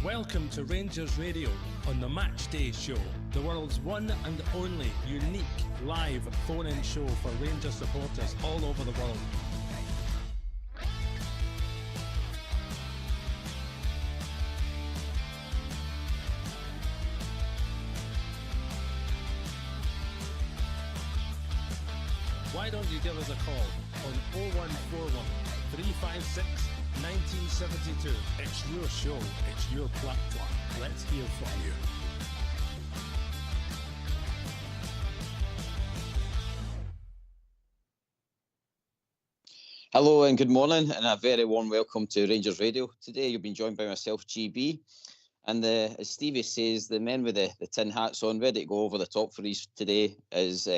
Welcome to Rangers Radio on the Matchday show, the world's one and only unique live phone-in show for Rangers supporters all over the world. Why don't you give us a call on 0141 356 1972. It's your show, it's your platform. Let's hear from you. Hello and good morning, and a very warm welcome to Rangers Radio. Today you've been joined by myself, GB, and as Stevie says, the men with the tin hats on, ready to go over the top for us today is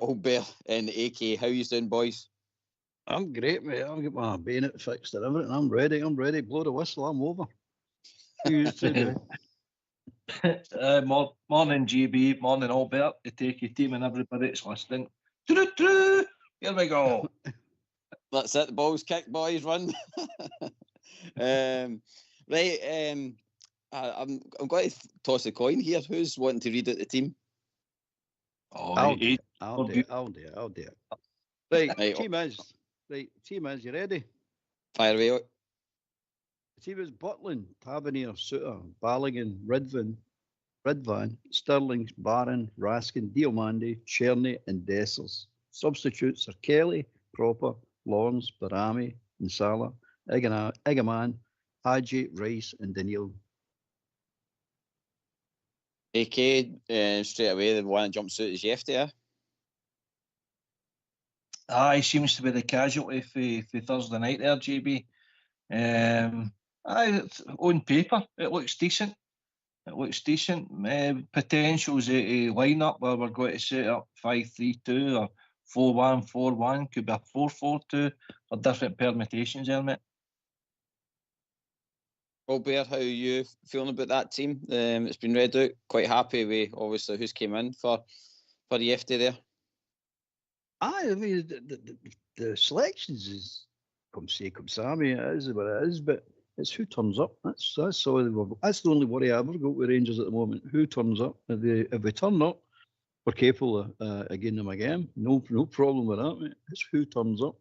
Old Bear and AK. How you doing, boys? I'm great, mate. I've got my bayonet fixed and everything. I'm ready. Blow the whistle. I'm over. Who used to do? Morning, GB. Morning, Albert. The Takey team and everybody that's listening. Here we go. That's it. The ball's kicked, boys. Run. Right. I'm going to toss a coin here. Who's wanting to read out the team? I'll do it. Right, team is, you ready? Fire away. The team is Butland, Tavernier, Suter, Ballaghan, Ridvan, Stirling, Barron, Raskin, Diomande, Cherney and Dessers. Substitutes are Kelly, Proper, Lawrence, Barami, Nsala, Egaman, Hadji, Rice and Daniel. AK, straight away, the one that jumps out is Jefty, yeah? He seems to be the casualty for Thursday night there, GB. On paper, it looks decent. Potentials a line-up where we're going to set up 5-3-2 or 4-1-4-1. Could be a 4-4-2 or different permutations there, mate. Well, Bear, how are you feeling about that team? It's been read out. Quite happy with, obviously, who's came in for the FD there. I mean, the selections is come Sammy. It is what it is, but it's who turns up. That's all. That's the only worry I've ever got with Rangers at the moment. Who turns up? If they turn up, we're capable of getting them again. No problem with that, mate. It's who turns up.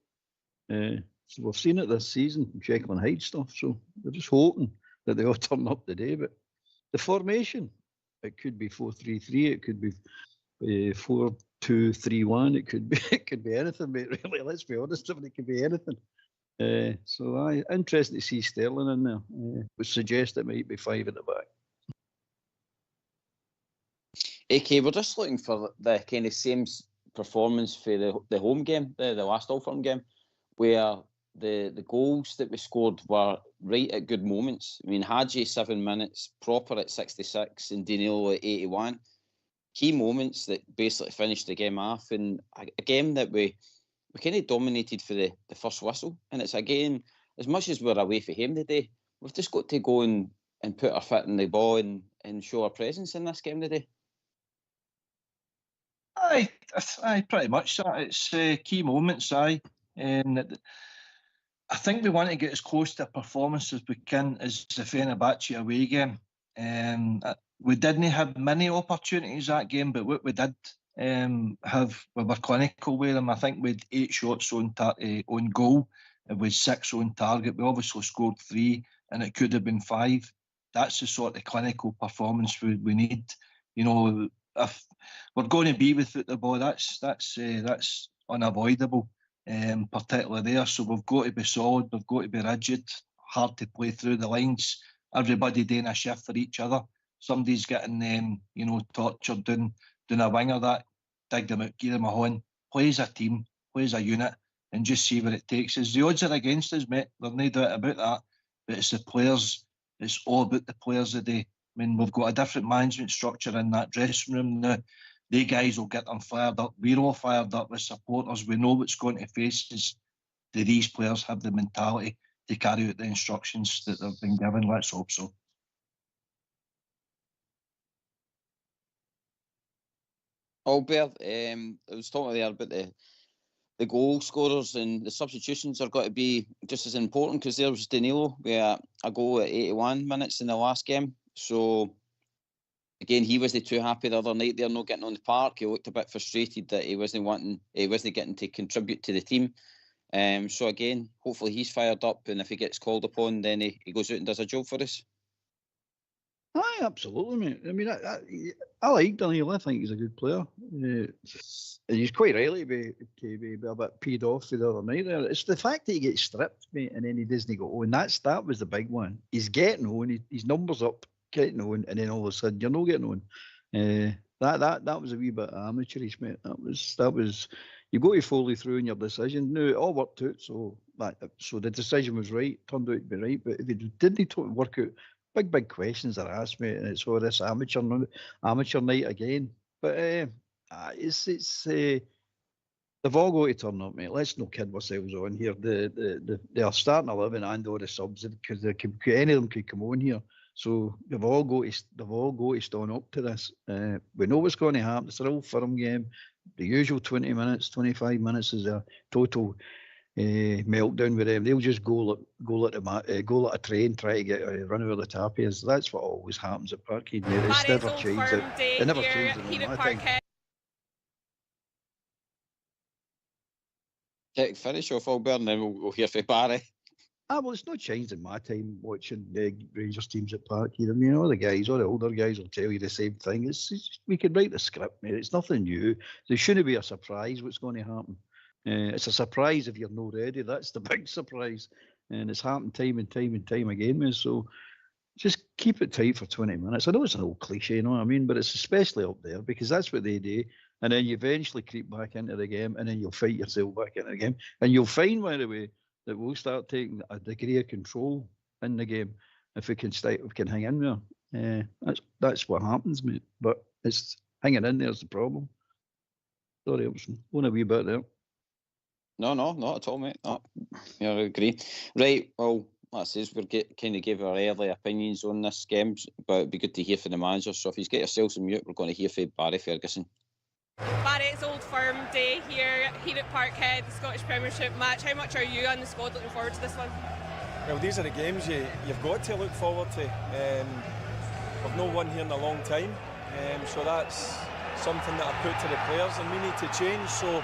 So we've seen it this season, Jekyll and Hyde stuff. So we're just hoping that they all turn up today. But the formation, it could be 4-3-3. It could be 4-2-3-1. It could be anything, mate. Really, let's be honest. It could be anything. So interested to see Sterling in there. Would suggest it might be 5 at the back. AK, we're just looking for the kind of same performance for the home game, the last Old Firm game, where the goals that we scored were right at good moments. I mean, Hadji 7 minutes, Proper at 66, and Danilo at 81. Key moments that basically finished the game off, and a game that we kind of dominated for the first whistle. And it's a game, as much as we're away from home today, we've just got to go and put our foot in the ball and show our presence in this game today. Aye, pretty much that. It's key moments, and I think we want to get as close to a performance as we can as the Fenerbahce away game. We didn't have many opportunities that game, but what we did have, we were clinical with them. I think we had 8 shots on goal, with 6 on target. We obviously scored 3, and it could have been 5. That's the sort of clinical performance we need. You know, if we're going to be with the ball, that's unavoidable, particularly there. So we've got to be solid. We've got to be rigid. Hard to play through the lines. Everybody doing a shift for each other. Somebody's getting tortured doing a winger, that dig them out, gear them on, play as a team, play as a unit, and just see where it takes us. The odds are against us, mate. There's no doubt about that. But it's the players. It's all about the players today. I mean, we've got a different management structure in that dressing room now. The guys will get them fired up. We're all fired up with supporters. We know what's going to face us. Do these players have the mentality to carry out the instructions that they've been given? Let's hope so. Albert, I was talking there about the goal scorers and the substitutions are got to be just as important, because there was Danilo with a goal at 81 minutes in the last game. So again, he wasn't too happy the other night there, not getting on the park. He looked a bit frustrated that he wasn't getting to contribute to the team. So again, hopefully he's fired up, and if he gets called upon, then he goes out and does a job for us. Aye, absolutely, mate. I mean, I like Danilo. I think he's a good player. And he's quite rightly to be a bit peed off the other night there. It's the fact that he gets stripped, mate, and then he doesn't go on. That was the big one. He's getting on. His numbers up, getting on, and then all of a sudden you're not getting on. That was a wee bit amateurish, mate. That was. You got to follow through in your decision. No, it all worked out, so the decision was right. Turned out to be right, but if it didn't work out. Big questions are asked, mate, and it's all this amateur night again. But it's they've all got to turn up, mate. Let's not kid ourselves on here. They are starting 11 and all the subs, because any of them could come on here. So they've all got to stand up to this. We know what's going to happen. It's a real firm game. The usual 20 minutes, 25 minutes is a total meltdown with them. They'll just go like a train, try to get run over the tap is. That's what always happens at Parkhead. It's never changed. It never changed in my time. Finish off, Albert, and then we'll hear from Barry. Well, it's not changed in my time watching Rangers teams at Parkhead. I mean, all the older guys will tell you the same thing. We can write the script, mate. It's nothing new. There shouldn't be a surprise what's going to happen. It's a surprise if you're not ready. That's the big surprise. And it's happened time and time again, man. So just keep it tight for 20 minutes. I know it's an old cliche, you know what I mean? But it's especially up there, because that's what they do. And then you eventually creep back into the game, and then you'll fight yourself back into the game. And you'll find, by the way, that we'll start taking a degree of control in the game if we can hang in there. That's what happens, mate. But it's hanging in there's the problem. Sorry, I was going a wee bit there. No, not at all, mate. No, I agree. Right, well, that's it. We're kind of give our early opinions on this game, but it'd be good to hear from the manager. So if you get yourselves on mute, we're going to hear from Barry Ferguson. Barry, it's Old Firm Day here at Parkhead, the Scottish Premiership match. How much are you and the squad looking forward to this one? Well, these are the games you've got to look forward to. We've not won here in a long time, so that's something that I put to the players, and we need to change. So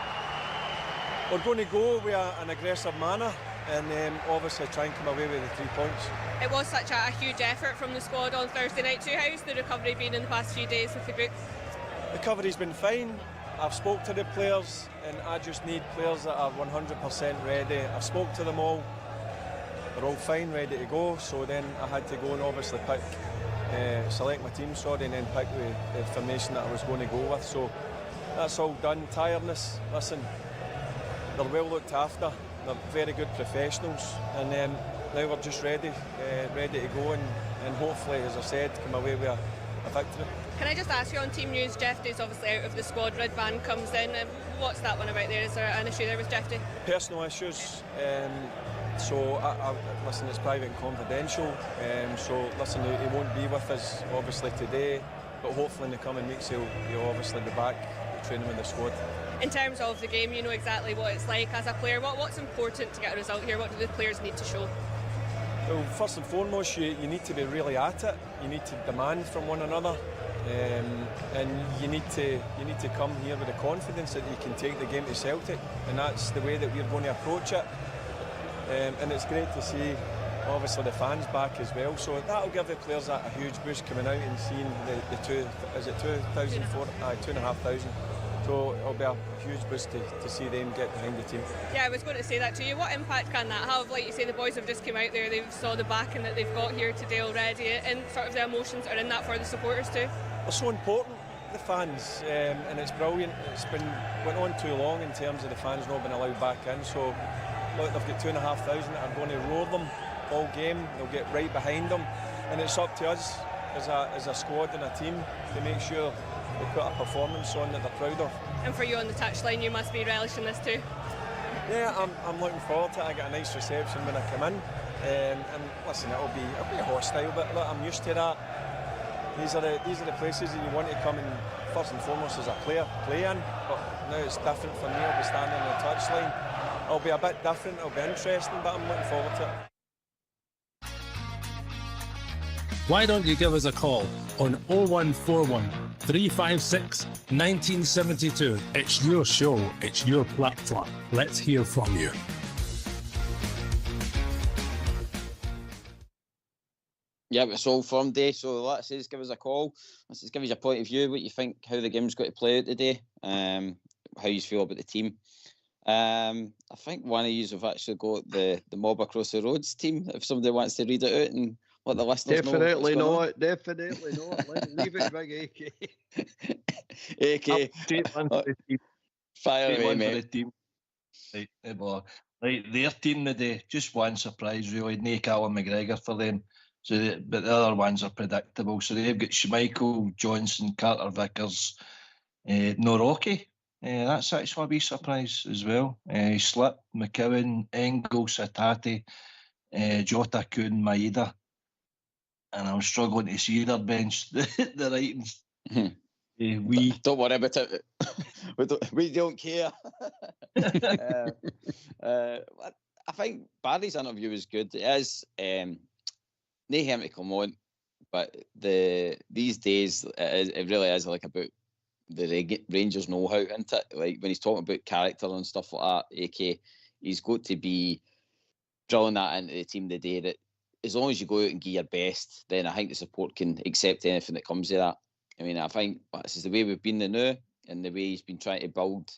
we're going to go with an aggressive manner, and obviously try and come away with the 3 points. It was such a huge effort from the squad on Thursday night too. How's the recovery been in the past few days with the group? Recovery's been fine. I've spoke to the players, and I just need players that are 100% ready. I've spoke to them all. They're all fine, ready to go. So then I had to go and obviously select my team, and then pick the formation that I was going to go with. So that's all done. Tiredness, listen, they're well looked after. They're very good professionals, and now we're just ready to go, and hopefully, as I said, come away with a victory. Can I just ask you, on team news, Jeffrey's obviously out of the squad, Ridvan comes in. What's that one about there? Is there an issue there with Jeffrey? Personal issues. So listen, it's private and confidential. So listen, he won't be with us obviously today, but hopefully in the coming weeks he'll obviously be back training with the squad. In terms of the game, you know exactly what it's like as a player. What's important to get a result here? What do the players need to show? Well, first and foremost, you need to be really at it. You need to demand from one another, and you need to come here with the confidence that you can take the game to Celtic, and that's the way that we're going to approach it. And it's great to see, obviously, the fans back as well. So that'll give the players a huge boost coming out and seeing the 2,500. So it'll be a huge boost to see them get behind the team. Yeah, I was going to say that to you. What impact can that have? Like you say, the boys have just come out there, they've saw the backing that they've got here today already, and sort of the emotions are in that for the supporters too. They're so important, the fans, and it's brilliant. It's went on too long in terms of the fans not being allowed back in. So look, they've got 2,500 that are going to roar them all game. They'll get right behind them, and it's up to us as a squad and a team to make sure they put a performance on that they're proud of. And for you on the touchline, you must be relishing this too. Yeah, I'm looking forward to it. I get a nice reception when I come in, and listen, it'll be hostile, but look, I'm used to that. These are the places that you want to come and first and foremost as a player play in, but Now it's different for me. I'll be standing on the touchline. It'll be a bit different. It'll be interesting, but I'm looking forward to it. Why don't you give us a call on 0141 356 1972? It's your show, it's your platform. Let's hear from you. Yeah, it's Old Firm Day, so let's just give us a call. Let's just give us your point of view, what you think, how the game's got to play out today, how you feel about the team. I think one of you have actually got the Mob Across the Roads team, if somebody wants to read it out and let the listeners know. Definitely not. Leave it, big AK. AK. Straight one for the team. Fire Straight away, one for mate. the team. Right, their team today, just one surprise really, no Callum McGregor for them. So, but the other ones are predictable. So they've got Schmeichel, Johnson, Carter Vickers, no Rocky. That's actually a wee surprise as well. Slip, McCowan, Engel, Satati, Jota, Kuhn, Maeda. And I'm struggling to see their bench, the writings. We don't worry about it. we don't care. I think Barry's interview was good. It is no him to come on, but these days it really is like about the Rangers know-how, isn't it? Like when he's talking about character and stuff like that, AK, he's got to be drilling that into the team today. That as long as you go out and give your best, then I think the support can accept anything that comes of that. I mean, I think this is the way we've been now, and the way he's been trying to build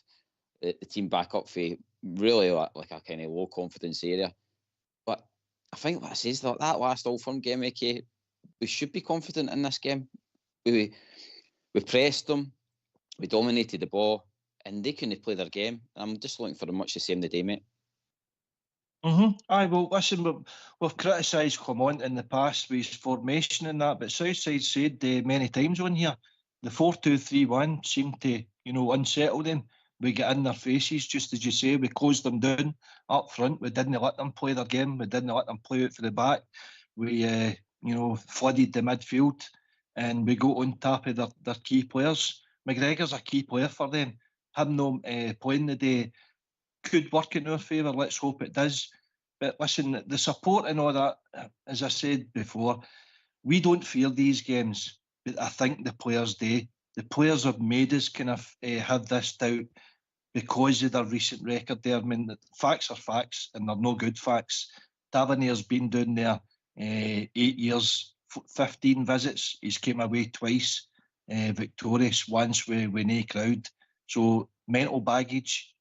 the team back up for really like a kind of low confidence area. But I think what I say is that last Old Firm game, AK, we should be confident in this game. We pressed them, we dominated the ball, and they couldn't play their game. I'm just looking for much the same today, mate. Aye, well, listen, we've criticised Clement in the past with his formation and that, but Southside said many times on here, the 4-2-3-1 seemed to, unsettle them. We get in their faces, just as you say, we closed them down up front. We didn't let them play their game. We didn't let them play out for the back. We, flooded the midfield, and we got on top of their key players. McGregor's a key player for them. Him no playing the day could work in our favour. Let's hope it does. But listen, the support and all that, as I said before, we don't fear these games, but I think the players do. The players have made us kind of have this doubt because of their recent record there. I mean, the facts are facts, and they're no good facts. Tavernier's been down there 8 years, 15 visits. He's came away twice, victorious, once with no crowd. So mental baggage,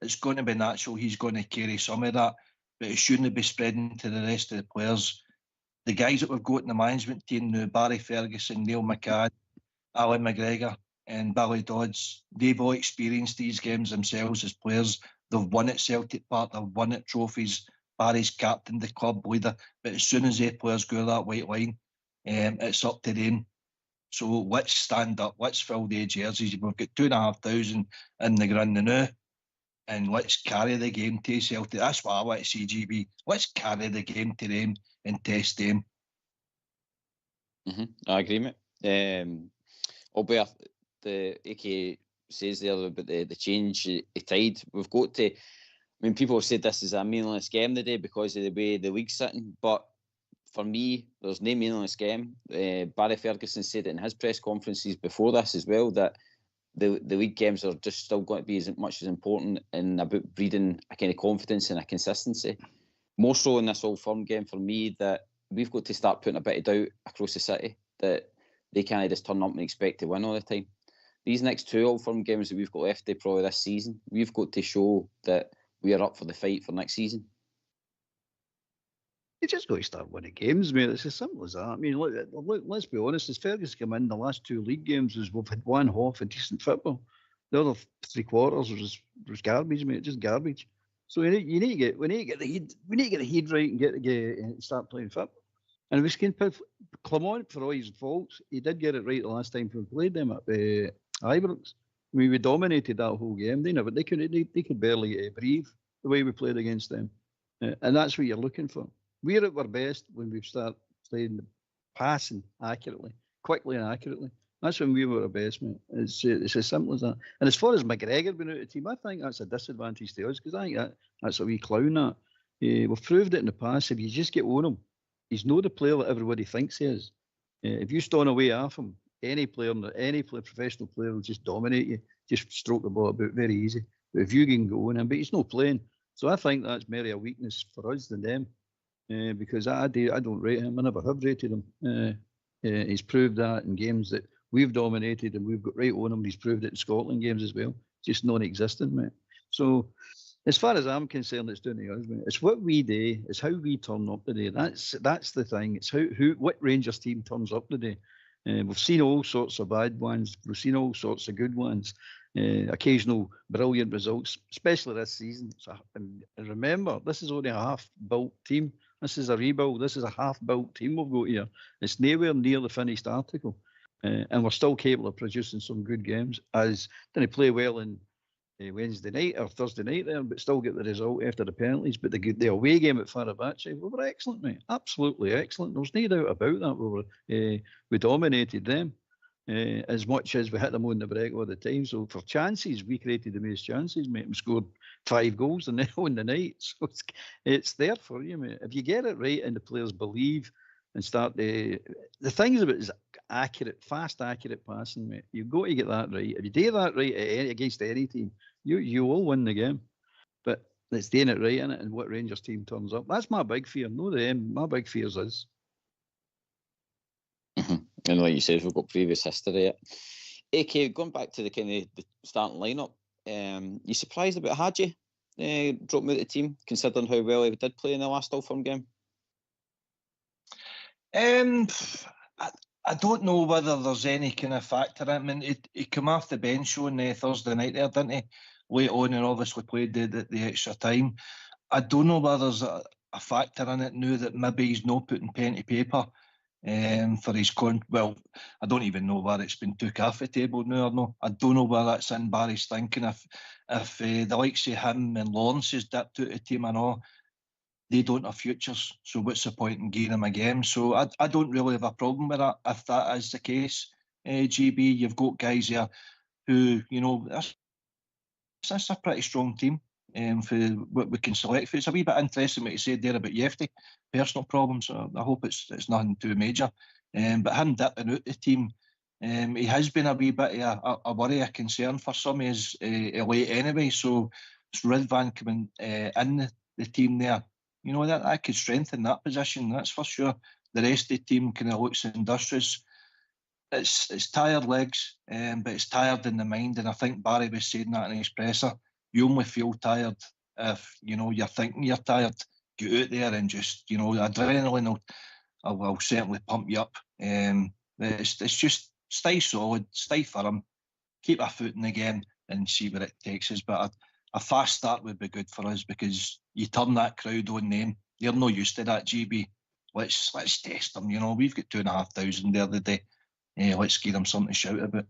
it's going to be natural. He's going to carry some of that, but it shouldn't be spreading to the rest of the players. The guys that we've got in the management team now, Barry Ferguson, Neil McCann, Alan McGregor and Billy Dodds, they've all experienced these games themselves as players. They've won at Celtic Park, they've won at trophies. Barry's captain, the club leader, but as soon as the players go that white line, it's up to them. So let's stand up, let's fill the jerseys. We've got 2,500 in the ground now, and let's carry the game to Celtic. That's what I want to see, GB. Let's carry the game to them and test them. I agree, mate. Albeit the AK says there about the change of tide. We've got to, people have said this is a meaningless game today because of the way the league's sitting, but for me, there's no meaningless game. Barry Ferguson said it in his press conferences before this as well, that the league games are just still going to be as much as important and about breeding a kind of confidence and a consistency. More so in this Old Firm game for me, that we've got to start putting a bit of doubt across the city that they can't just turn up and expect to win all the time. These next 2 Old Firm games that we've got left probably this season, we've got to show that we are up for the fight for next season. You just got to start winning games, mate. It's as simple as that. I mean, look, let's be honest. As Ferguson come in, the last 2 league games, we've had one half of decent football. The other 3 quarters was garbage, mate. Just garbage. So we need to get the head right and get and start playing football. And we can put Clement, for all his faults, he did get it right the last time we played them at Ibrox. I mean, we dominated that whole game. They could barely breathe the way we played against them, and that's what you're looking for. We're at our best when we start playing the passing accurately, quickly and accurately. That's when we were our best, mate. It's as simple as that. And as far as McGregor being out of the team, I think that's a disadvantage to us because I think that's a wee clown. That we've proved it in the past. If you just get on him, he's not the player that everybody thinks he is. If you stand away off him, any professional player will just dominate you, just stroke the ball about very easy. But if you can go on him, but he's not playing. So I think that's merely a weakness for us than them. Because I don't rate him. I never have rated him. He's proved that in games that we've dominated and we've got right on him. He's proved it in Scotland games as well. Just non-existent, mate. So as far as I'm concerned, it's down to us, mate. It's what we do. It's how we turn up today. That's the thing. It's what Rangers team turns up today. We've seen all sorts of bad ones. We've seen all sorts of good ones. Occasional brilliant results, especially this season. And remember, this is only a half-built team. This is a rebuild. This is a half-built team we've got here. It's nowhere near the finished article. And we're still capable of producing some good games. As didn't play well in Wednesday night or Thursday night there, but still get the result after the penalties. But the away game at Fenerbahce, we were excellent, mate. Absolutely excellent. There was no doubt about that. We dominated them. As much as we hit them on the break all the time. So for chances, we created the most chances, mate. We scored 5 goals on the night. So it's there for you, mate. If you get it right and the players believe and start the things about is fast, accurate passing, mate. You've got to get that right. If you do that right against any team, you will win the game. But it's doing it right in it and what Rangers team turns up. That's my big fear. No them. My big fear is us. And like you said, we've got previous history. AK, going back to the kind of the starting lineup, you surprised about Hadji dropping out of the team, considering how well he did play in the last Old Firm game? I don't know whether there's any kind of factor in it. I mean, he came off the bench on Thursday night there, didn't he? Late on, and obviously played the extra time. I don't know whether there's a factor in it now that maybe he's not putting pen to paper. For his well, I don't even know where it's been took off the table now or no. I don't know where that's in Barry's thinking. If the likes of him and Lawrence has dipped out of the team and all, they don't have futures. So what's the point in giving them a game? So I don't really have a problem with that. If that is the case, GB, you've got guys here who, you know, that's a pretty strong team. For what we can select for. It's a wee bit interesting what you said there about Yefty, personal problems. So I hope it's nothing too major. But him dipping out the team, he has been a wee bit of a worry, a concern for some of his late anyway. So it's Ridvan coming in the team there. You know, that could strengthen that position, that's for sure. The rest of the team kind of looks industrious. It's tired legs, but it's tired in the mind. And I think Barry was saying that in his presser. You only feel tired if, you know, you're thinking you're tired. Get out there and just, you know, adrenaline will certainly pump you up. It's just stay solid, stay firm, keep our foot in the game and see where it takes us. But a fast start would be good for us because you turn that crowd on them. They're not used to that, GB. Let's test them, you know. We've got 2,500 the other day. Let's give them something to shout about.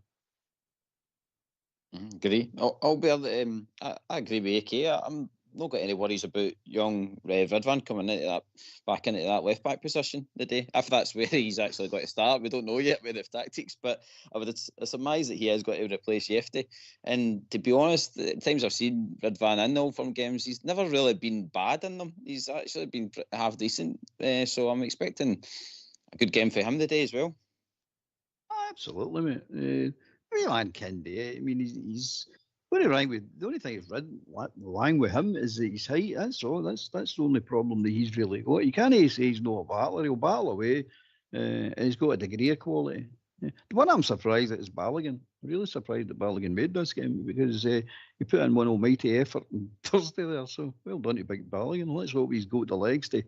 Agree. I agree with AK. I'm not got any worries about young Ridvan coming back into that left back position today. If that's where he's actually got to start, we don't know yet with the tactics. But I would surmise that he has got to replace Yefty. And to be honest, the times I've seen Ridvan in the Old Firm games, he's never really been bad in them. He's actually been half decent. So I'm expecting a good game for him today as well. Absolutely, mate. Ridvan can do it. I mean, he's what wrong with the only thing wrong with him is that his height. That's all. That's the only problem that he's really got. You can't say he's not a battler. He'll battle away. And he's got a degree of quality. The one I'm surprised at is Balogun. Really surprised that Balogun made this game because he put in one almighty effort on Thursday there. So well done to Big Balogun. Let's hope he's got the legs to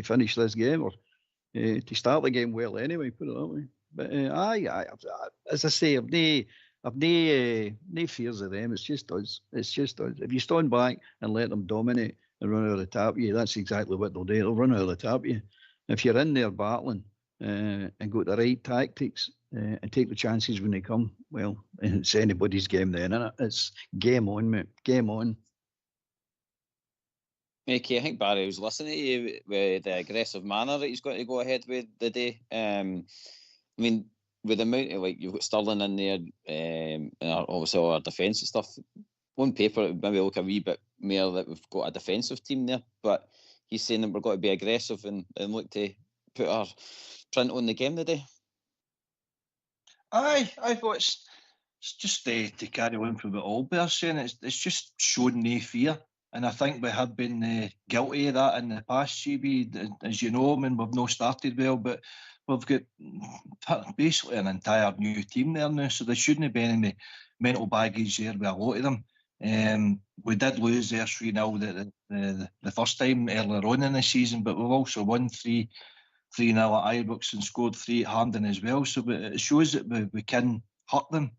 finish this game or to start the game well anyway. Put it that way. But as I say, I've no fears of them. It's just us. It's just us. If you stand back and let them dominate and run out of the top of you, that's exactly what they'll do. They'll run out of the top of you. If you're in there battling and got the right tactics and take the chances when they come, well, it's anybody's game then, isn't it? It's game on, mate. Game on. Mickey, I think Barry was listening to you with the aggressive manner that he's got to go ahead with today. I mean, with the amount of, like, you've got Sterling in there, and obviously all our defence and stuff, on paper it would maybe look a wee bit more that we've got a defensive team there, but he's saying that we're going to be aggressive and look to put our print on the game today. I thought it's just to carry on from what Albert's saying. It's just showing no fear, and I think we have been guilty of that in the past, GB. As you know, I mean, we've not started well, but we've got basically an entire new team there now, so there shouldn't be any mental baggage there with a lot of them. We did lose there 3-0 the first time earlier on in the season, but we've also won 3-0 at Ibrox and scored 3 at Hampden as well. So it shows that we can hurt them,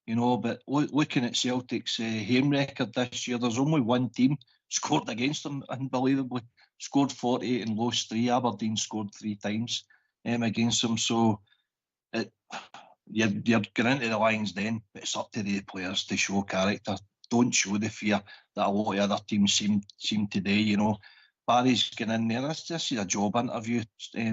you know. But looking at Celtic's home record this year, there's only one team scored against them, unbelievably. Scored 48 and lost 3. Aberdeen scored 3 times against them. So you're going into the Lions then, but it's up to the players to show character. Don't show the fear that a lot of other teams seem today, you know. Barry's going in there, this is a job interview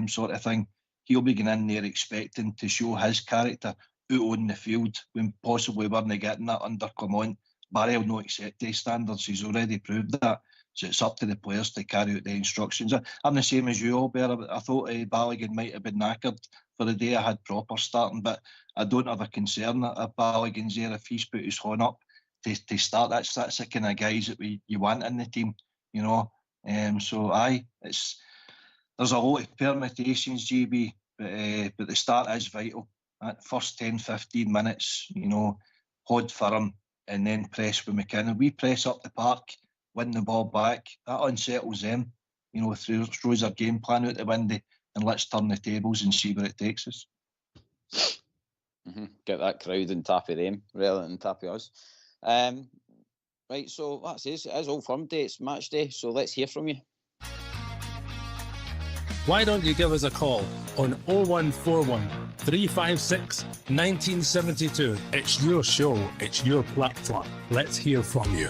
sort of thing. He'll be going in there expecting to show his character out on the field when possibly we're not getting that under Clement. Barry will not accept his standards, he's already proved that. So it's up to the players to carry out the instructions. I'm the same as you, Albert. I thought Balogun might have been knackered for the day I had proper starting, but I don't have a concern that Balogun's there if he's put his horn up to start. That's the kind of guys that you want in the team, you know. So there's a lot of permutations, GB, but the start is vital. That first 10-15 minutes, you know, hold firm and then press when we can. And we press up the park, win the ball back. That unsettles them, you know, throws our game plan out the window, and let's turn the tables and see where it takes us. Get that crowd on top of them rather than top of us. Right, so that's it. It is Old Firm Day. It's match day, so let's hear from you. Why don't you give us a call on 0141 356 1972? It's your show, it's your platform. Let's hear from you.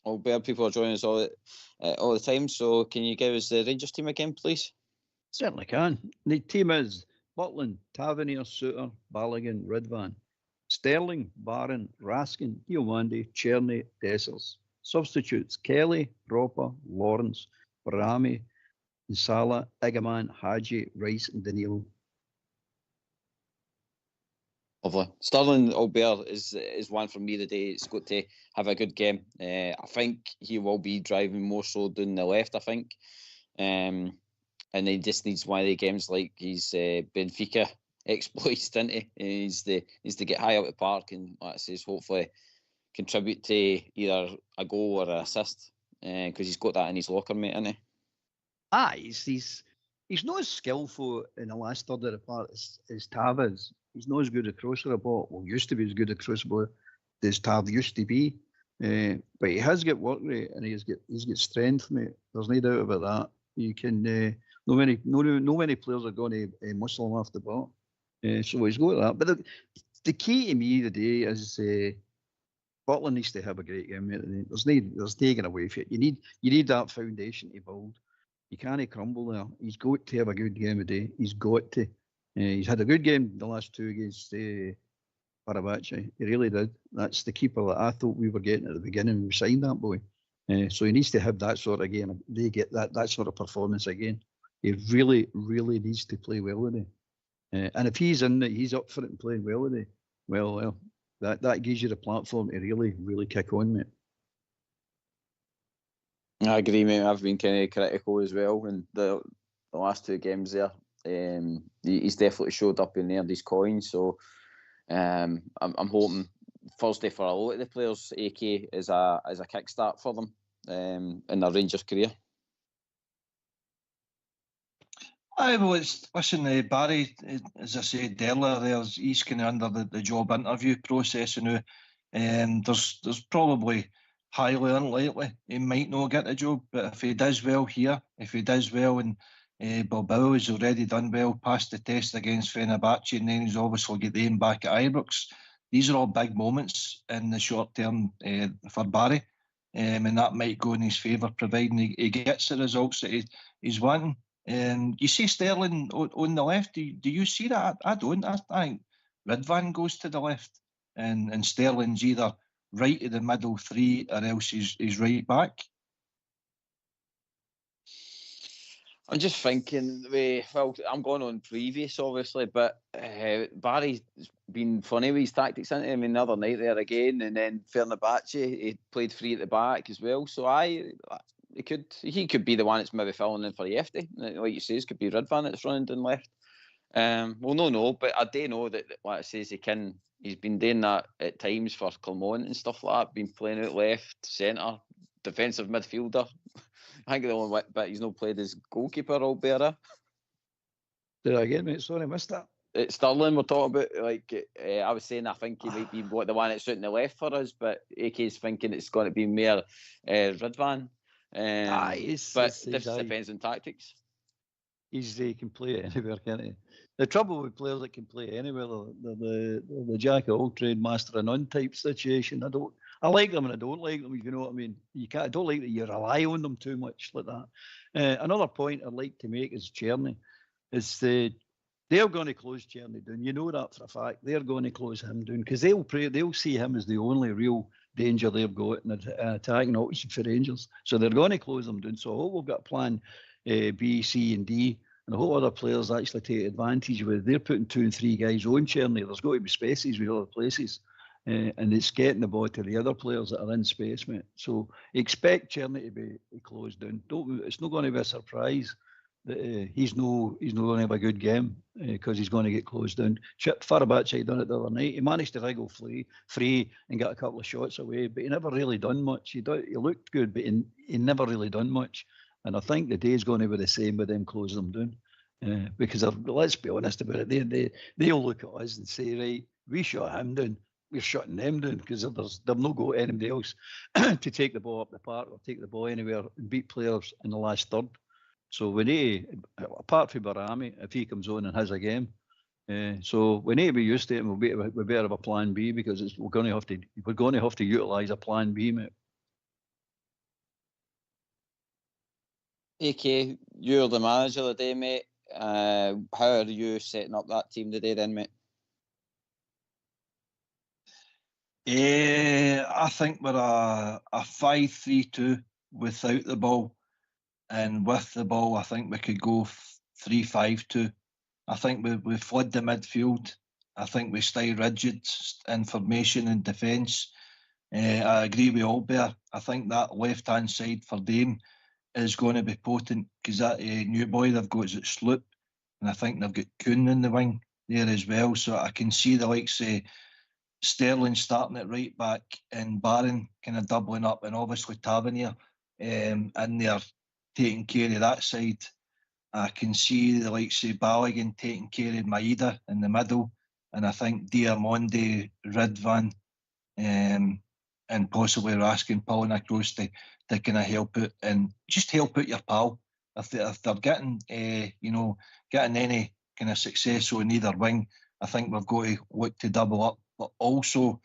Albert, people are joining us all the time, so can you give us the Rangers team again, please? Certainly can. The team is Butland, Tavernier, Suter, Balogun, Ridvan, Sterling, Barron, Raskin, Diomande, Cherny, Dessers. Substitutes: Kelly, Roper, Lawrence, Barami, Nsala, Igaman, Hadji, Rice and Danilo. Lovely. Sterling, Albert, is one for me today. It's got to have a good game. I think he will be driving more so down the left, I think. And he just needs one of the games like his Benfica exploits, didn't he? He needs to get high up the park and, like I says, hopefully contribute to either a goal or an assist, because he's got that in his locker, mate, isn't he? He's not as skillful in the last third of the park as Tav is. He's not as good a crosser of ball. Well, used to be as good a crosser ball as Tav used to be. But he has got work rate and he's got strength, mate. There's no doubt about that. You can no many players are going to muscle him off the ball. So he's got that. But the key to me today is Butland needs to have a great game, mate. There's taking away from it. You need that foundation to build. You can't crumble there. He's got to have a good game today. He's got to. He's had a good game the last two against Parabachi. He really did. That's the keeper that I thought we were getting at the beginning when we signed that boy. So he needs to have that sort of game. They get that sort of performance again. He really, really needs to play well today. And if he's in it, he's up for it and playing well today. Well, that gives you the platform to really, really kick on, mate. I agree, mate. I've been kind of critical as well in the last two games there. He's definitely showed up and earned his coins. So I'm hoping Thursday for a lot of the players, AK is a kickstart for them in their Rangers career. Listen, Barry, as I said earlier, he's kind of under the job interview process, and there's probably highly unlikely he might not get the job. But if he does well here, if he does well in Bilbao, he's already done well, passed the test against Fenerbahce, and then he's obviously got the aim back at Ibrox. These are all big moments in the short term for Barry. and that might go in his favour, providing he gets the results that he's wanting. You see Sterling on the left. Do you see that? I don't. I think Ridvan goes to the left, and Sterling's either right of the middle three or else he's right back. I'm just thinking, well, I'm going on previous, obviously, but Barry's been funny with his tactics, hasn't he? I mean, the other night there again, and then Fenerbahce, he played free at the back as well. So he could be the one that's maybe filling in for Yefty. Like you say, could be Ridvan that's running down left. Well, no, but I do know that, like I says, he's been doing that at times for Clermont and stuff like that, been playing out left, centre, defensive midfielder. I think the only bit he's not played as goalkeeper all better. Did I get mate? Sorry, I missed that. It's Sterling we're talking about. Like I was saying, I think he might be the one that's out in the left for us, but AK's thinking it's going to be more Ridvan. But this depends on tactics. He can play anywhere, can't he? The trouble with players that can play anywhere, the jack of all trade, master of none type situation. I like them and I don't like them, if you know what I mean. I don't like that you rely on them too much like that. Another point I'd like to make is Czerny. They're going to close Czerny down. You know that for a fact. They're going to close him down because they'll see him as the only real danger they've got in attacking option for Rangers. So they're going to close them down. So I hope we've got a plan B, C and D. And I hope other players actually take advantage of it. They're putting 2 and 3 guys on Czerny. There's got to be spaces with other places. And it's getting the ball to the other players that are in space, mate. So expect Czerny to be closed down. It's not going to be a surprise that he's not going to have a good game because he's going to get closed down. Fenerbahce done it the other night. He managed to wriggle free and get a couple of shots away, but he never really done much. He looked good, but he never really done much. And I think the day's going to be the same with them closing them down. Because let's be honest about it, they'll look at us and say, right, we shut him down. We're shutting them down because they've not got anybody else to take the ball up the park or take the ball anywhere and beat players in the last third. So we need, apart from Barami, if he comes on and has a game, so we need to be used to it, and we better have a plan B because we're going to have to utilise a plan B, mate. AK, you're the manager of the day, mate. How are you setting up that team today then, mate? I think we're a 5-3-2 without the ball, and with the ball, I think we could go 3-5-2. I think we flood the midfield. I think we stay rigid in formation and defence. I agree with Albert. I think that left-hand side for Dame is going to be potent because that new boy they've got is at Sloop, and I think they've got Kuhn in the wing there as well. So I can see the likes of Sterling starting at right back and Barron kind of doubling up, and obviously Tavernier in there taking care of that side. I can see the likes of Balogun taking care of Maeda in the middle, and I think Diamonde, Ridvan, and possibly Raskin pulling across to kind of help out and just help out your pal. If they're getting getting any kind of success on either wing, I think we've got to look to double up. But also,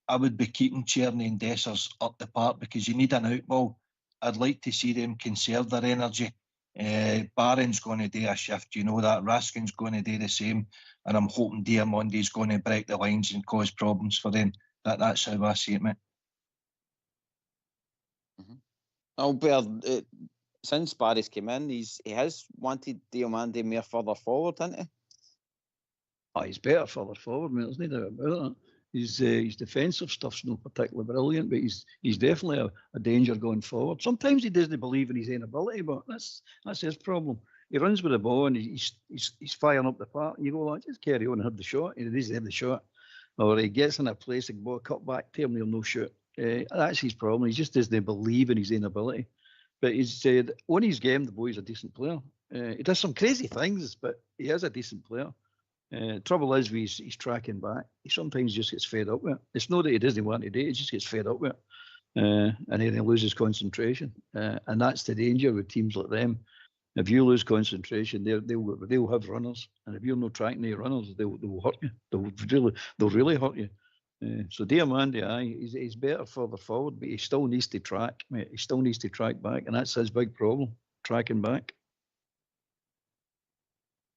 I would be keeping Czerny and Dessers up the park because you need an outball. I'd like to see them conserve their energy. Barron's going to do a shift, you know that. Raskin's going to do the same. And I'm hoping Diamonde's going to break the lines and cause problems for them. That's how I see it, mate. Mm-hmm. Albert, since Barry's came in, he has wanted Diomande more further forward, hasn't he? Oh, he's better further forward, mate. There's no doubt about that. His defensive stuff's not particularly brilliant, but he's definitely a danger going forward. Sometimes he doesn't believe in his own ability, but that's his problem. He runs with the ball and he's firing up the park, and you go, just carry on and have the shot. He doesn't have the shot. Or he gets in a place, the ball cut back to him, he'll no shoot. That's his problem. He just doesn't believe in his own ability. But he's said on his game, the boy's a decent player. He does some crazy things, but he is a decent player. Trouble is, he's tracking back. He sometimes just gets fed up with it. It's not that he doesn't want to do it; he just gets fed up with it, and then he loses concentration. And that's the danger with teams like them. If you lose concentration, they'll have runners, and if you're not tracking their runners, they'll hurt you. They'll really hurt you. So Diamandi, aye, he's better further forward, but he still needs to track, mate. He still needs to track back, and that's his big problem, tracking back.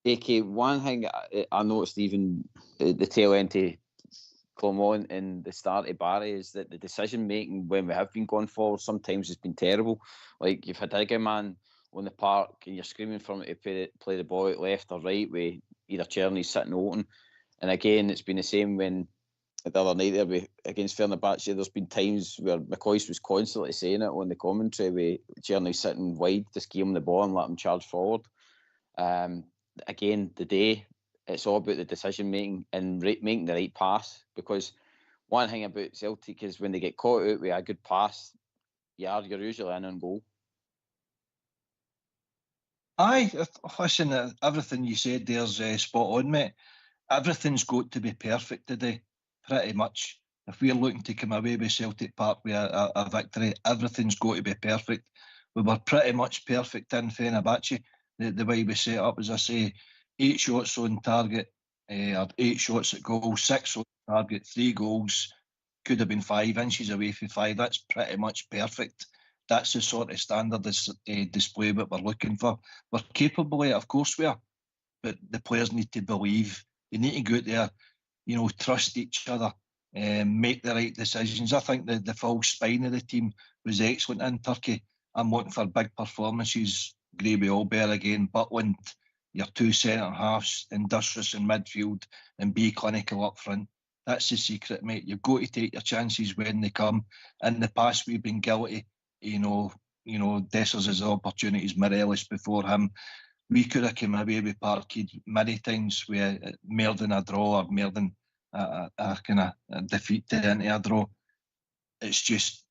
AK, one thing I noticed even the tail end to Clermont and the start of Barry is that the decision making when we have been going forward sometimes has been terrible. Like you've had a man on the park and you're screaming for him to play the ball out left or right with either Czerny sitting open. And again, it's been the same when the other night there against Fenerbahce, there's been times where McCoist was constantly saying it on the commentary with Czerny sitting wide, just give him the ball and let him charge forward. Again, today, it's all about the decision making and making the right pass, because one thing about Celtic is when they get caught out with a good pass, you're usually in on goal. Aye, listen, everything you said there's spot on, mate. Everything's got to be perfect today, pretty much. If we're looking to come away with Celtic Park with a victory, everything's got to be perfect. We were pretty much perfect in Fenerbahce. The way we set up, as I say, 8 shots on target, or 8 shots at goal, 6 on target, 3 goals, could have been 5 inches away from 5. That's pretty much perfect. That's the sort of standard display that we're looking for. We're capable of it, of course we are, but the players need to believe. They need to go out there, trust each other, make the right decisions. I think the full spine of the team was excellent in Turkey. I'm looking for big performances. Gravy Allbear again, Butland, your 2 centre-halves, Industrious in midfield, and be clinical up front. That's the secret, mate. You've got to take your chances when they come. In the past, we've been guilty. Dessers has opportunities, Morelos before him. We could have come away with Parkhead many times with more than a draw or more than a kind of defeat into a draw. It's just,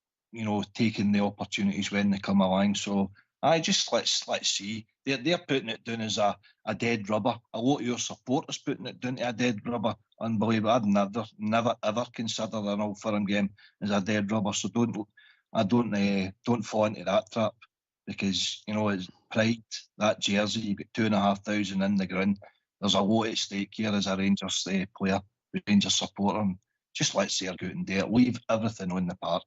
taking the opportunities when they come along. So, let's see. They're putting it down as a dead rubber. A lot of your supporters putting it down to a dead rubber. Unbelievable. I'd never ever consider an Old Firm game as a dead rubber. So don't fall into that trap, because it's pride, that jersey. You've got 2,500 in the ground. There's a lot at stake here as a Rangers player, Rangers supporter. And just let's see her go out and do it. Leave everything on the park.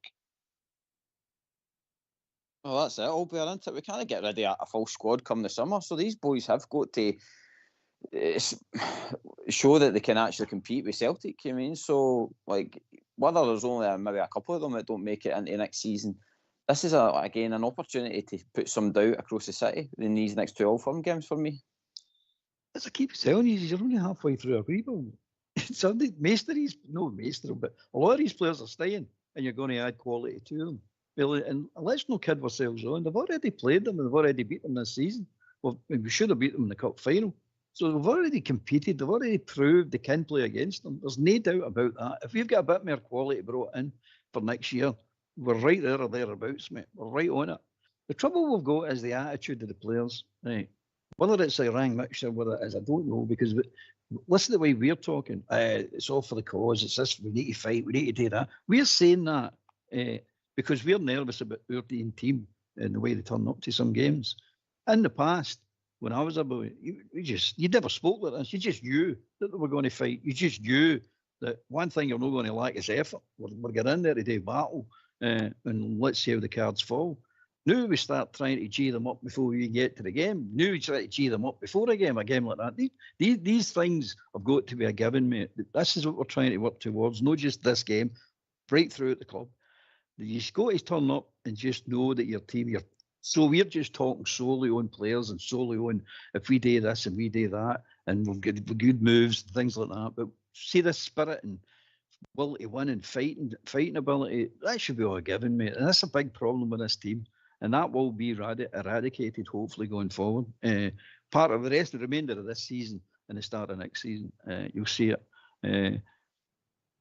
Well, that's it. All bear into it. We can't get rid of a full squad come the summer. So these boys have got to show that they can actually compete with Celtic. I mean, so like whether there's only maybe a couple of them that don't make it into next season, this is again an opportunity to put some doubt across the city in these next 2 Old Firm games for me. As I keep telling you, you're only halfway through a rebuild. So but a lot of these players are staying, and you're going to add quality to them. And let's not kid ourselves on. They've already played them and they've already beat them this season. Well, we should have beat them in the cup final. So they've already competed. They've already proved they can play against them. There's no doubt about that. If we've got a bit more quality brought in for next year, we're right there or thereabouts, mate. We're right on it. The trouble we've got is the attitude of the players. Right? Whether it's a rank mixture, whether it is, I don't know, because listen to the way we're talking. It's all for the cause. It's this, we need to fight, we need to do that. We're saying that because we're nervous about our team and the way they turn up to some games. In the past, when I was a boy, you never spoke like this. You just knew that they were going to fight. You just knew that one thing you're not going to lack is effort. We're getting in there to do battle, and let's see how the cards fall. Now we start trying to G them up before we get to the game. Now we try to G them up before a game like that. These things have got to be a given, mate. This is what we're trying to work towards, not just this game, right through at the club. You've got to turn up and just know that your team, so we're just talking solely on players and solely on if we do this and we do that and we've got good moves and things like that. But see this spirit and will to win and fighting ability, that should be all given, mate. And that's a big problem with this team. And that will be eradicated, hopefully, going forward. Part of the remainder of this season and the start of next season, you'll see it.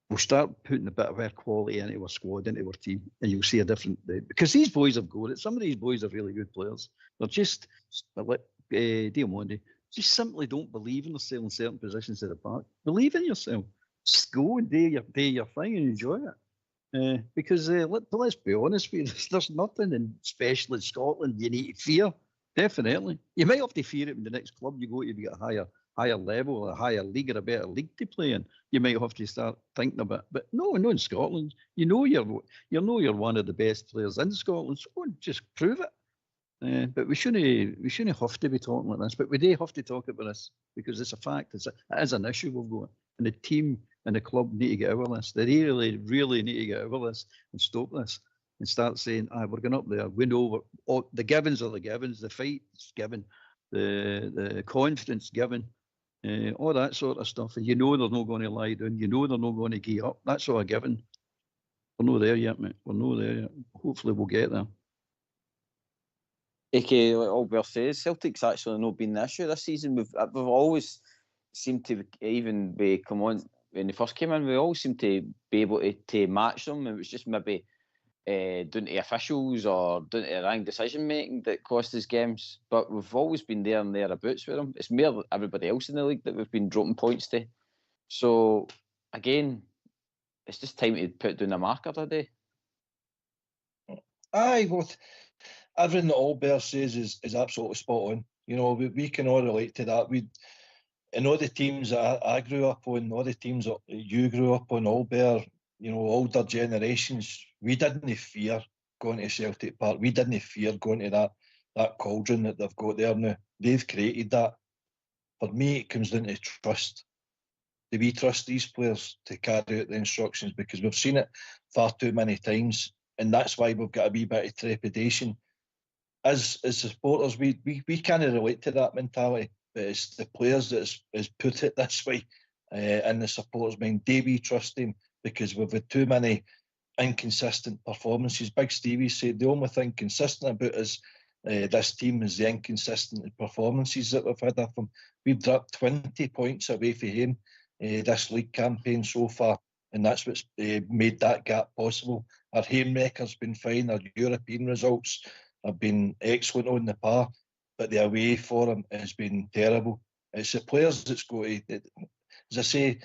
We'll start putting a bit of our quality into our squad, into our team, and you'll see a different... because these boys have got it. Some of these boys are really good players. They're just, like Diamandi, just simply don't believe in themselves in certain positions of the park. Believe in yourself. Just go and do your thing and enjoy it. Because let's be honest with you, there's nothing special in Scotland you need to fear. Definitely. You might have to fear it in the next club you go to get a higher level, a higher league, or a better league to play in, you might have to start thinking about it. But no, in Scotland, you know you're one of the best players in Scotland, so just prove it. But we shouldn't have to be talking like this. But we do have to talk about this because it's a fact. It is an issue we've got, and the team and the club need to get over this. They really, really need to get over this and stop this and start saying, we're going up there. We know the givens are the givens, the fight's given, the confidence given, all that sort of stuff. And you know they're not going to lie down. You know they're not going to give up. That's all a given. We're not there yet, mate. We're not there yet. Hopefully we'll get there. AK, like Albert says, Celtic's actually not been the issue this season. We've always seemed to, even come on when they first came in, we always seemed to be able to match them. It was just maybe down to officials or down to the wrong decision making that cost us games. But we've always been there and thereabouts with them. It's more everybody else in the league that we've been dropping points to. So again, it's just time to put down a marker today. Aye, well, everything that Albert says is absolutely spot on. You know, we can all relate to that. In all the teams that I grew up on, all the teams that you grew up on, Albert, you know, older generations, we didn't fear going to Celtic Park. We didn't fear going to that cauldron that they've got there now. They've created that. For me, it comes down to trust. Do we trust these players to carry out the instructions? Because we've seen it far too many times, and that's why we've got a wee bit of trepidation. As supporters, we can't relate to that mentality, but it's the players that has put it this way, and the supporters mind. Do we trust them? Because we've had too many inconsistent performances. Big Stevie said the only thing consistent about us, this team, is the inconsistent performances that we've had of them. We've dropped 20 points away from him this league campaign so far, and that's what's made that gap possible. Our home record's been fine. Our European results have been excellent on the par, but the away for them has been terrible. It's the players that's got to, as I say,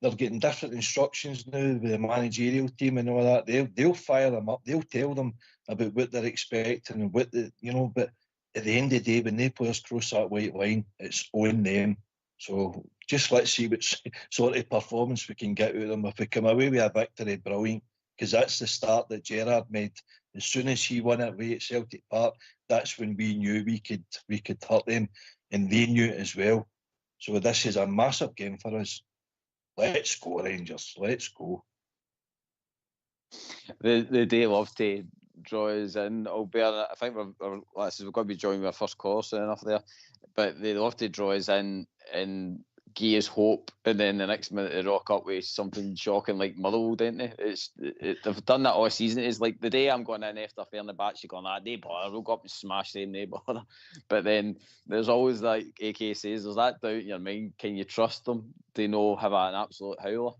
they're getting different instructions now with the managerial team and all that. They'll fire them up. They'll tell them about what they're expecting and what but at the end of the day, when they players cross that white line, it's on them. So just let's see what sort of performance we can get out of them. If we come away with a victory, brilliant, because that's the start that Gerrard made. As soon as he won it away at Celtic Park, that's when we knew we could hurt them, and they knew it as well. So this is a massive game for us. Let's go, Rangers. Let's go. They love to draw us in, Albert. I think we've got to be joining our first call soon enough there. But they love to draw us in and give us hope, and then the next minute they rock up with something shocking like Motherwell, don't they? They've done that all season. It's like the day I'm going in after fair the batch, you're going, they bother, we'll go up and smash them, they bother. But then there's always, like AK says, there's that doubt in your mind. Can you trust them? They know have an absolute howler.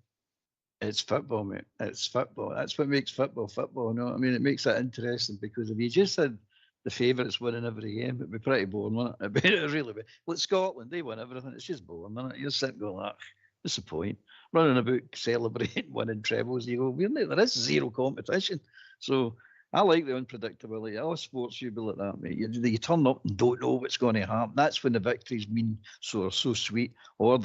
It's football, mate. It's football. That's what makes football. You know what I mean? It makes it interesting because if you just had the favourites winning every game, it'd be pretty boring, wouldn't it? It'd really be. Well, Scotland, they win everything. It's just boring, isn't it? You're sitting going, what's the point? Running about celebrating winning trebles. You go, there is zero competition. So I like the unpredictability. All sports should be like that, mate. You turn up and don't know what's going to happen. That's when the victories mean so sweet. Or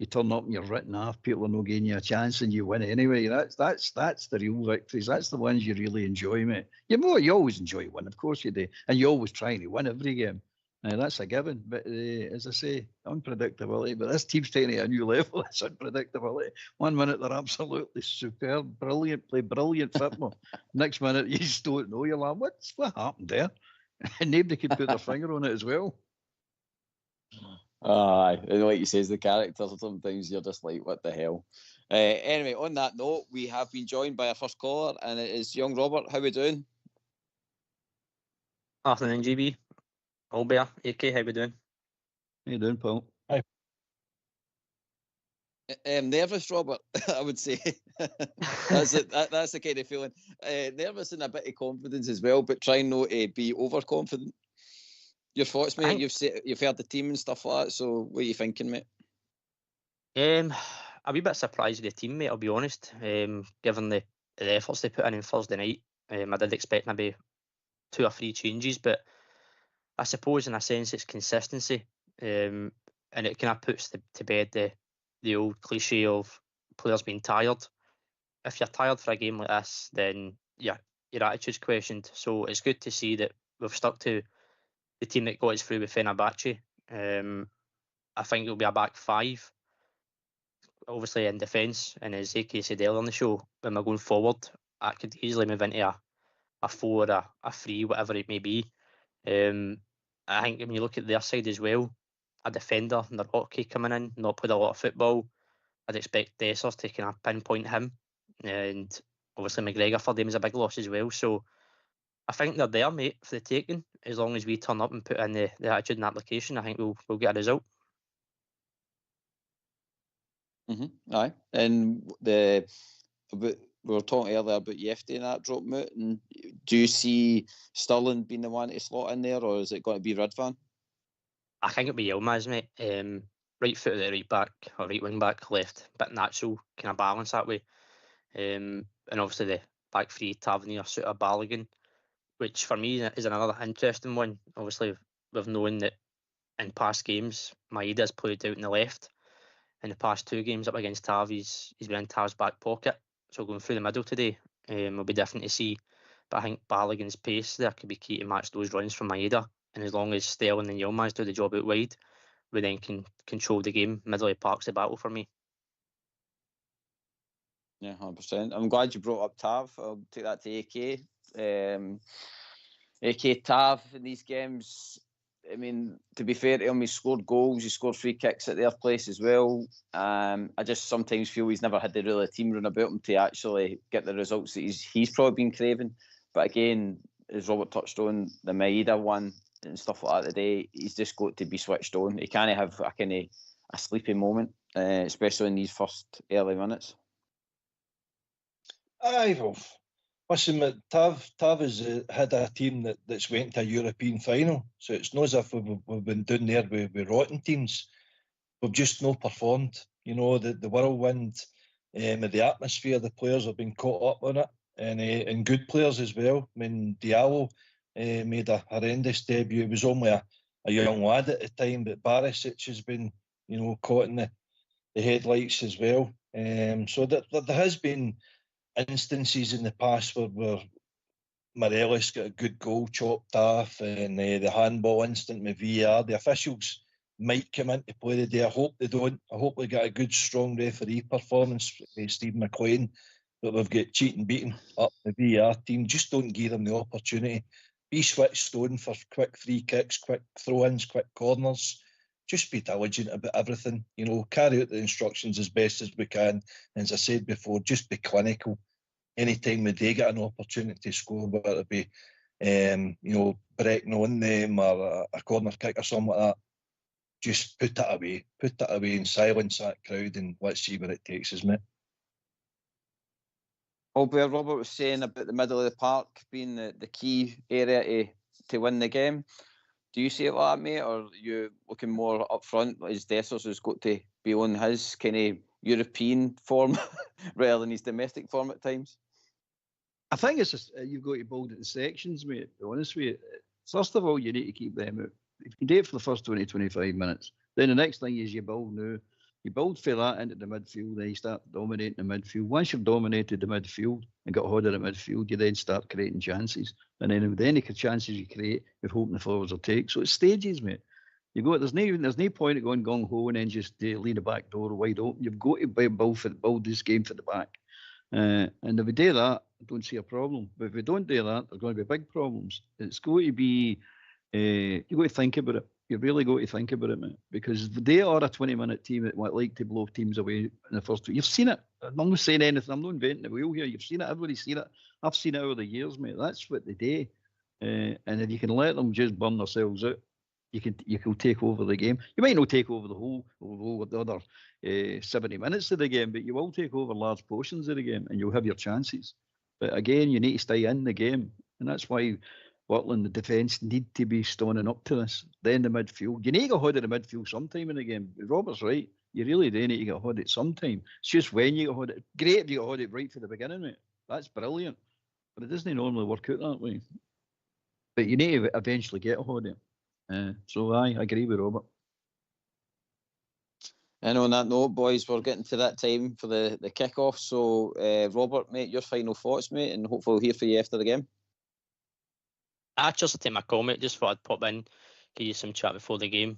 you turn up and you're written off. People are not giving you a chance and you win anyway. That's the real victories. That's the ones you really enjoy, mate. You always enjoy winning, of course you do, and you always trying to win every game. That's a given. But as I say, unpredictability. But this team's taking it a new level. It's unpredictability. 1 minute they're absolutely superb, brilliant, play brilliant football. Next minute you just don't know. You're like, what happened there? And nobody could put their finger on it as well. Aye, like you says, the characters, sometimes you're just like, what the hell? Anyway, on that note, we have been joined by our first caller, and it is young Robert. How we doing? Afternoon, GB. Albert, AK, how we doing? How you doing, Paul? Hi. Nervous, Robert, I would say. That's it. That's the kind of feeling. Nervous and a bit of confidence as well, but trying not to be overconfident. Your thoughts, mate? You've heard the team and stuff like that, so what are you thinking, mate? A wee bit surprised with the team, mate, I'll be honest. Given the efforts they put in Thursday night, I did expect maybe 2 or 3 changes, but I suppose in a sense it's consistency. and it kind of puts to bed the old cliche of players being tired. If you're tired for a game like this, then your attitude's questioned. So it's good to see that we've stuck to the team that got us through with Fenerbahce. I think it'll be a back five, obviously in defence, and as AK said earlier on the show, when we're going forward, I could easily move into a 4 or a 3, whatever it may be. I think when you look at their side as well, a defender, Naroki coming in, not played a lot of football, I'd expect Dessers to kind of pinpoint him, and obviously McGregor for them is a big loss as well. So I think they're there, mate, for the taking. As long as we turn up and put in the attitude and application, I think we'll get a result. Aye, and we were talking earlier about Yefty and that drop out. And do you see Sterling being the one to slot in there, or is it going to be Ridvan? I think it'll be Yilmaz, mate. Right foot of the right back or right wing back, left, bit natural kind of balance that way. And obviously the back three, Tavernier, Suter, Balogun, which for me is another interesting one. Obviously, we've known that in past games, Maeda's played out in the left. In the past 2 games up against Tav, he's been in Tav's back pocket. So going through the middle today will be different to see. But I think Balogun's pace there could be key to match those runs from Maeda. And as long as Sterling and Yilmaz do the job out wide, we then can control the game. Middle of the park's the battle for me. Yeah, 100%. I'm glad you brought up Tav. I'll take that to AK. AK Tav in these games, I mean, to be fair to him, he scored goals, he scored free kicks at their place as well. I just sometimes feel he's never had the real team run about him to actually get the results that he's probably been craving. But again, as Robert touched on, the Maeda one and stuff like that today, he's just got to be switched on. He can't have a sleepy moment, especially in these first early minutes. Aye, well, listen, mate, Tav has had a team that's went to a European final, so it's not as if we've been down there with rotten teams. We've just not performed. You know, the whirlwind, the atmosphere, the players have been caught up on it, and good players as well. I mean, Diallo made a horrendous debut. He was only a young lad at the time, but Barisic has been, you know, caught in the headlights as well. So there has been instances in the past where Morelos got a good goal chopped off, and the handball incident with VAR. The officials might come into play today. I hope they don't. I hope they get a good, strong referee performance with Stephen McLean, but we've got cheating beaten up the VAR team. Just don't give them the opportunity. Be switched on for quick free kicks, quick throw-ins, quick corners. Just be diligent about everything. You know, carry out the instructions as best as we can. And as I said before, just be clinical. Anytime we do get an opportunity to score, whether it be, you know, breaking on them or a corner kick or something like that, just put it away. Put it away and silence that crowd, and let's see where it takes us, mate. Where Robert was saying about the middle of the park being the key area to win the game. Do you see it like that, mate, or are you looking more up front, as Dessers has got to be on his kind of European form rather than his domestic form at times? I think it's just you've got to build it in sections, mate. To be honest with you, first of all, you need to keep them out. If you do it for the first 20, 25 minutes, then the next thing is you build now. You build for that into the midfield, then you start dominating the midfield. Once you've dominated the midfield and got hold of the midfield, you then start creating chances. And then with any chances you create, you're hoping the forwards will take. So it's stages, mate. There's no point of going gung ho and then just leave the back door wide open. You've got to build this game for the back. And if we do that, I don't see a problem. But if we don't do that, there's going to be big problems. It's going to be, you've got to think about it. You really got to think about it, mate. Because they are a 20-minute team that like to blow teams away in the first two. You've seen it. I'm not saying anything. I'm not inventing the wheel here. You've seen it. Everybody's seen it. I've seen it over the years, mate. That's what they do. And if you can let them just burn themselves out, you can take over the game. You might not take over the other 70 minutes of the game, but you will take over large portions of the game, and you'll have your chances. But again, you need to stay in the game, and that's why Butland, the defence, need to be stoning up to this. Then the midfield, you need to get hold of the midfield sometime in the game. Robert's right. You really do need to get hold of it sometime. It's just when you get hold of it. Great if you get hold of it right from the beginning, mate. That's brilliant. But it doesn't normally work out that way. But you need to eventually get a hold of it. So I agree with Robert. And on that note, boys, we're getting to that time for the kick-off. So, Robert, mate, your final thoughts, mate, and hopefully we'll hear from you after the game. I just take my comment, just thought I'd pop in, give you some chat before the game.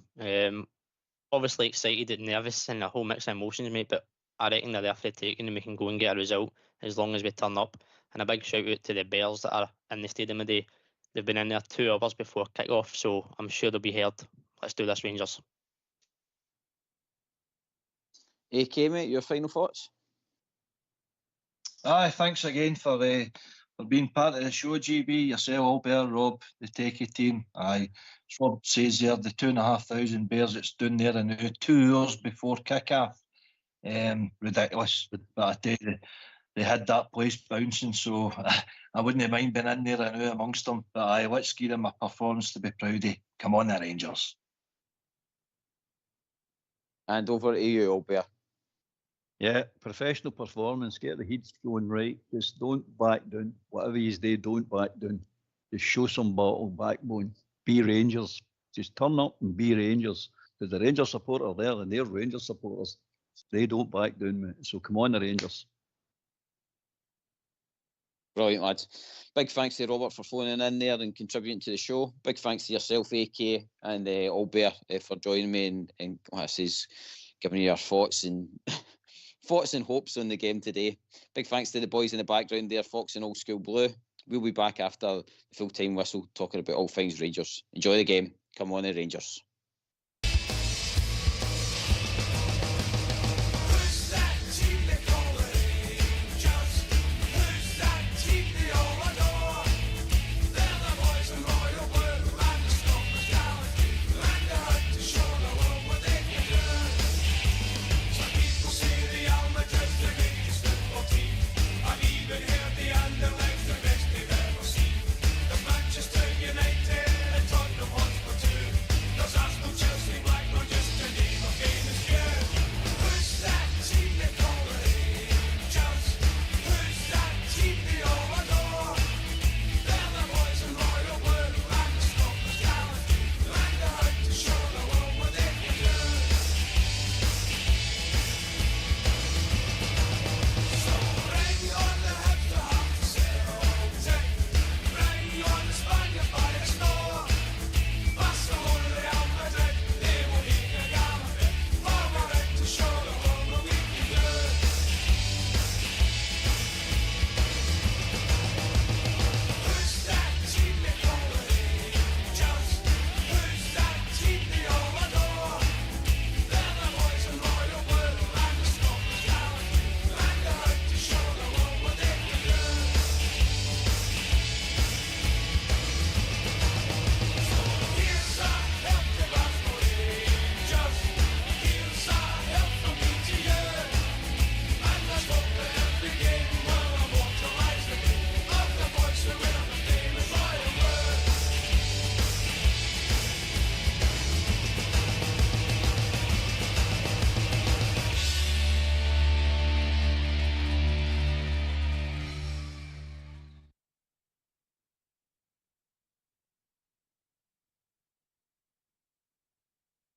Obviously excited and nervous and a whole mix of emotions, mate, but I reckon they're there for the taking and we can go and get a result as long as we turn up. And a big shout out to the Bears that are in the stadium today. They've been in there 2 hours before kick-off, so I'm sure they'll be heard. Let's do this, Rangers. AK, mate, your final thoughts? Aye, thanks again for being part of the show, GB, yourself, Albert, Rob, the techie team. Aye, as Rob says there, the 2,500 Bears that's down there and now 2 hours before kick-off. Ridiculous. But I tell you, they had that place bouncing, so I wouldn't mind being in there and out amongst them. But aye, let's give them a performance to be proud of. Come on, the Rangers. And over to you, Albert. Yeah, professional performance, get the heats going right. Just don't back down. Whatever you do, don't back down. Just show some battle, backbone. Be Rangers. Just turn up and be Rangers. Because the Rangers supporters are there and they're Rangers supporters. They don't back down, mate. So come on, the Rangers. Brilliant, lads. Big thanks to Robert for phoning in there and contributing to the show. Big thanks to yourself, AK, and Albert for joining me and like I says, giving you your thoughts and hopes on the game today. Big thanks to the boys in the background there, Fox and Old School Blue. We'll be back after the full-time whistle talking about all things Rangers. Enjoy the game. Come on, the Rangers.